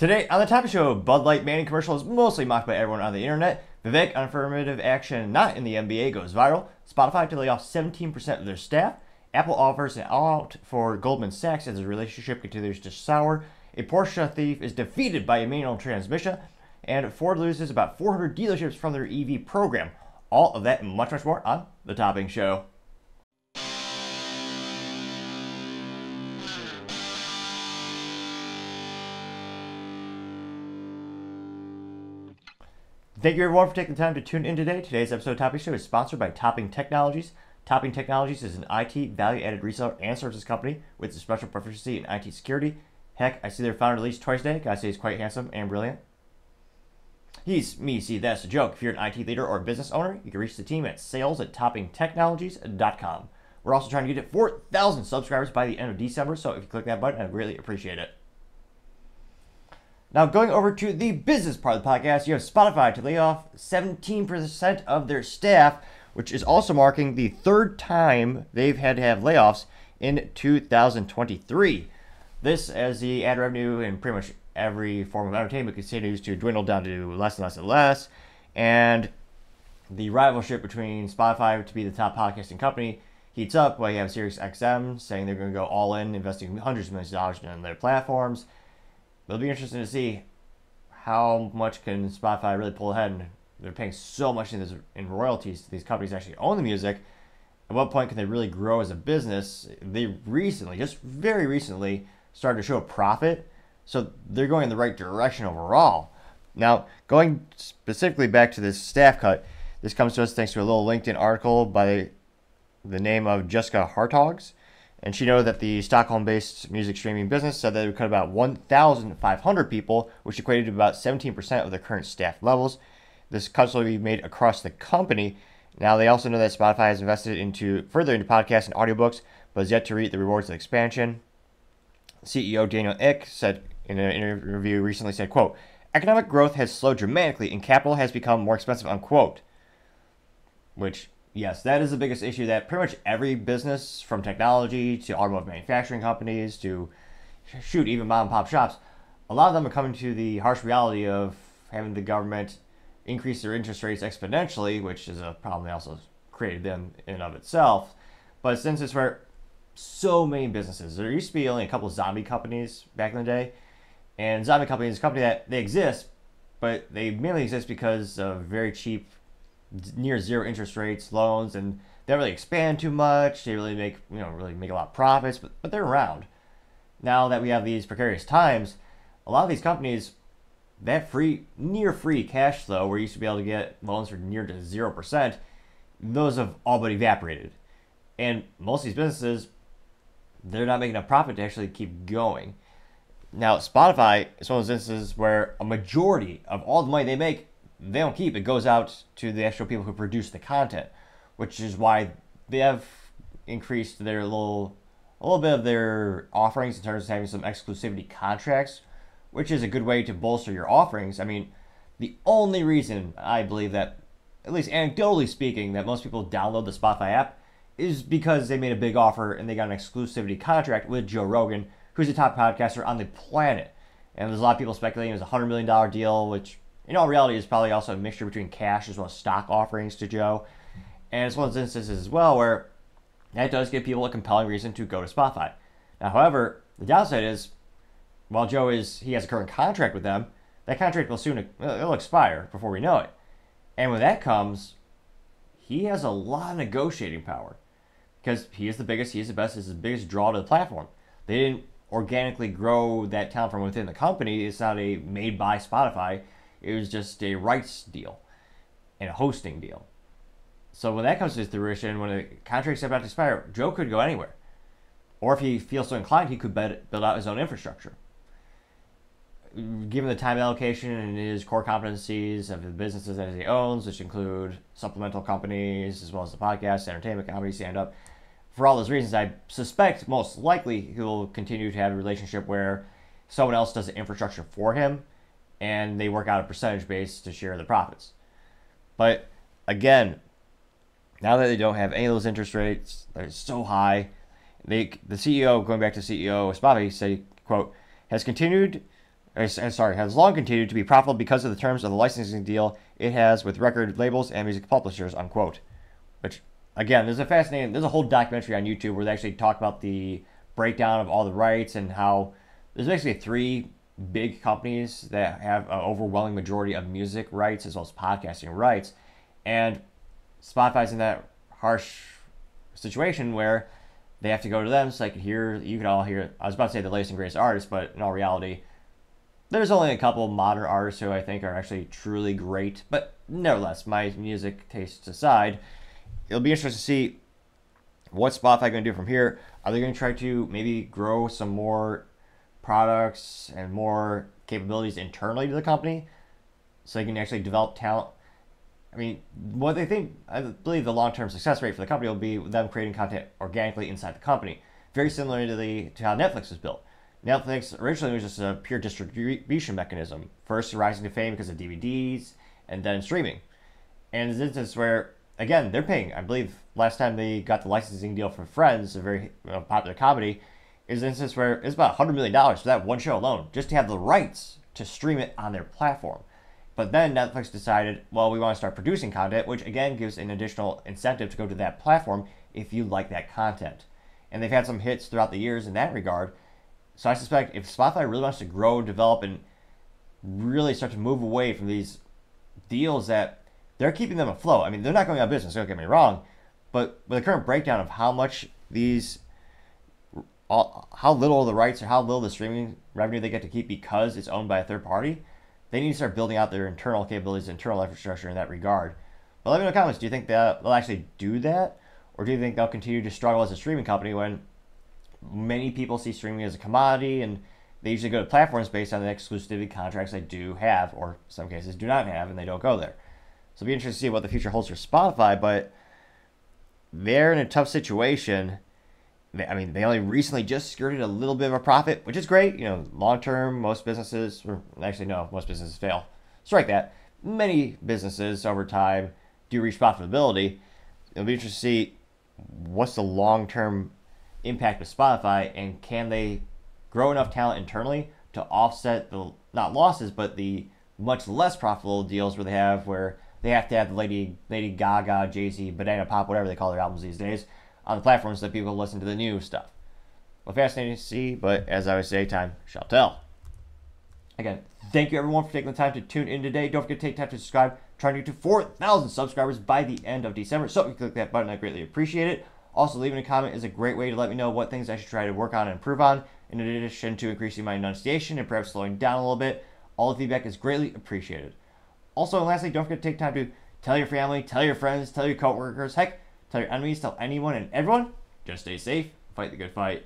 Today on the topic show, Bud Light banning commercial is mostly mocked by everyone on the internet. Vivek on affirmative action not in the NBA goes viral. Spotify to lay off 17% of their staff. Apple offers an out for Goldman Sachs as the relationship continues to sour. A Porsche thief is defeated by a manual transmission. And Ford loses about 400 dealerships from their EV program. All of that and much, much more on the topping show. Thank you everyone for taking the time to tune in today. Today's episode of Topping Show is sponsored by Topping Technologies. Topping Technologies is an IT value-added reseller and services company with a special proficiency in IT security. Heck, I see their founder at least twice a day. Gotta say he's quite handsome and brilliant. He's me, see, that's a joke. If you're an IT leader or a business owner, you can reach the team at sales@toppingtechnologies.com. We're also trying to get to 4,000 subscribers by the end of December, so if you click that button, I'd really appreciate it. Now, going over to the business part of the podcast, you have Spotify to lay off 17% of their staff, which is also marking the third time they've had to have layoffs in 2023. This, as the ad revenue in pretty much every form of entertainment continues to dwindle down to less and less and less, and the rivalship between Spotify to be the top podcasting company heats up while you have SiriusXM saying they're going to go all in, investing hundreds of millions of dollars in their platforms. It'll be interesting to see how much can Spotify really pull ahead. They're paying so much in royalties to these companies that actually own the music. At what point can they really grow as a business? They recently, just very recently, started to show a profit. So they're going in the right direction overall. Now, going specifically back to this staff cut, this comes to us thanks to a little LinkedIn article by the name of Jessica Hartogs. And she noted that the Stockholm-based music streaming business said that it would cut about 1,500 people, which equated to about 17% of the current staff levels. This cut will be made across the company. Now, they also know that Spotify has invested further into podcasts and audiobooks, but has yet to reap the rewards of expansion. CEO Daniel Ek said in an interview recently, said, quote, "Economic growth has slowed dramatically and capital has become more expensive," unquote. Which, yes, that is the biggest issue that pretty much every business, from technology to automotive manufacturing companies to, shoot, even mom and pop shops, a lot of them are coming to the harsh reality of having the government increase their interest rates exponentially, which is a problem they also created them in and of itself. But since it's where so many businesses, there used to be only a couple of zombie companies back in the day, and zombie company is a company that they exist, but they mainly exist because of very cheap, near zero interest rates, loans, and they don't really expand too much. They really make a lot of profits, but they're around. Now that we have these precarious times, a lot of these companies, that near free cash flow, where you used to be able to get loans for near to 0%, those have all but evaporated. And most of these businesses, they're not making enough profit to actually keep going. Now, Spotify is one of those instances where a majority of all the money they make, they don't keep. It goes out to the actual people who produce the content, which is why they have increased a little bit of their offerings in terms of having some exclusivity contracts, which is a good way to bolster your offerings. I mean, the only reason I believe that, at least anecdotally speaking, that most people download the Spotify app is because they made a big offer and they got an exclusivity contract with Joe Rogan, who's the top podcaster on the planet. And there's a lot of people speculating it was a $100 million deal, which in all reality is probably also a mixture between cash as well as stock offerings to Joe. And it's one of those instances as well where that does give people a compelling reason to go to Spotify. Now, however, the downside is, while Joe he has a current contract with them, that contract will it'll expire before we know it. And when that comes, he has a lot of negotiating power because he is the biggest, he is the best, he's the biggest draw to the platform. They didn't organically grow that talent from within the company. It's not a made by Spotify. It was just a rights deal and a hosting deal. So when that comes to fruition, when a contract's about to expire, Joe could go anywhere. Or if he feels so inclined, he could build out his own infrastructure. Given the time allocation and his core competencies of the businesses that he owns, which include supplemental companies, as well as the podcast, entertainment, comedy, stand-up, for all those reasons, I suspect most likely he will continue to have a relationship where someone else does the infrastructure for him, and they work out a percentage base to share the profits. But again, now that they don't have any of those interest rates, they're so high, the CEO, going back to CEO of Spotify, say, quote, has continued has long continued to be profitable because of the terms of the licensing deal it has with record labels and music publishers, unquote. Which, again, there's a whole documentary on YouTube where they actually talk about the breakdown of all the rights and how there's basically three big companies that have an overwhelming majority of music rights as well as podcasting rights. And Spotify's in that harsh situation where they have to go to them so you can all hear, I was about to say the latest and greatest artists, but in all reality, there's only a couple modern artists who I think are actually truly great. But nevertheless, my music tastes aside, it'll be interesting to see what's Spotify going to do from here. Are they going to try to maybe grow some more products and more capabilities internally to the company so they can actually develop talent? I mean, what they think, I believe the long-term success rate for the company will be them creating content organically inside the company. Very similar to how Netflix was built. Netflix originally was just a pure distribution mechanism, first rising to fame because of DVDs and then streaming. And it's an instance where, again, they're paying, I believe last time they got the licensing deal for Friends, a very popular comedy, is an instance where it's about $100 million for that one show alone, just to have the rights to stream it on their platform. But then Netflix decided, well, we want to start producing content, which again gives an additional incentive to go to that platform if you like that content. And they've had some hits throughout the years in that regard. So I suspect if Spotify really wants to grow, develop, and really start to move away from these deals that they're keeping them afloat. I mean, they're not going out of business, don't get me wrong. But with the current breakdown of how little of the rights or how little the streaming revenue they get to keep because it's owned by a third party, they need to start building out their internal capabilities, internal infrastructure in that regard. But let me know in the comments, do you think that they'll actually do that? Or do you think they'll continue to struggle as a streaming company when many people see streaming as a commodity and they usually go to platforms based on the exclusivity contracts they do have, or in some cases do not have, and they don't go there. So it'll be interesting to see what the future holds for Spotify, but they're in a tough situation. I mean, they only recently just skirted a little bit of a profit, which is great. You know, long term, most businesses fail. Strike that. Many businesses over time do reach profitability. It'll be interesting to see what's the long term impact of Spotify, and can they grow enough talent internally to offset the, not losses, but the much less profitable deals where they have to have the Lady Gaga, Jay-Z, Banana Pop, whatever they call their albums these days, on the platforms so that people listen to the new stuff. Well, fascinating to see, but as I always say, time shall tell. Again, thank you everyone for taking the time to tune in today. Don't forget to take time to subscribe. Trying to get to 4,000 subscribers by the end of December. So if you click that button, I greatly appreciate it. Also, leaving a comment is a great way to let me know what things I should try to work on and improve on, in addition to increasing my enunciation and perhaps slowing down a little bit. All the feedback is greatly appreciated. Also, and lastly, don't forget to take time to tell your family, tell your friends, tell your coworkers, heck, tell your enemies, tell anyone and everyone. Just stay safe, fight the good fight,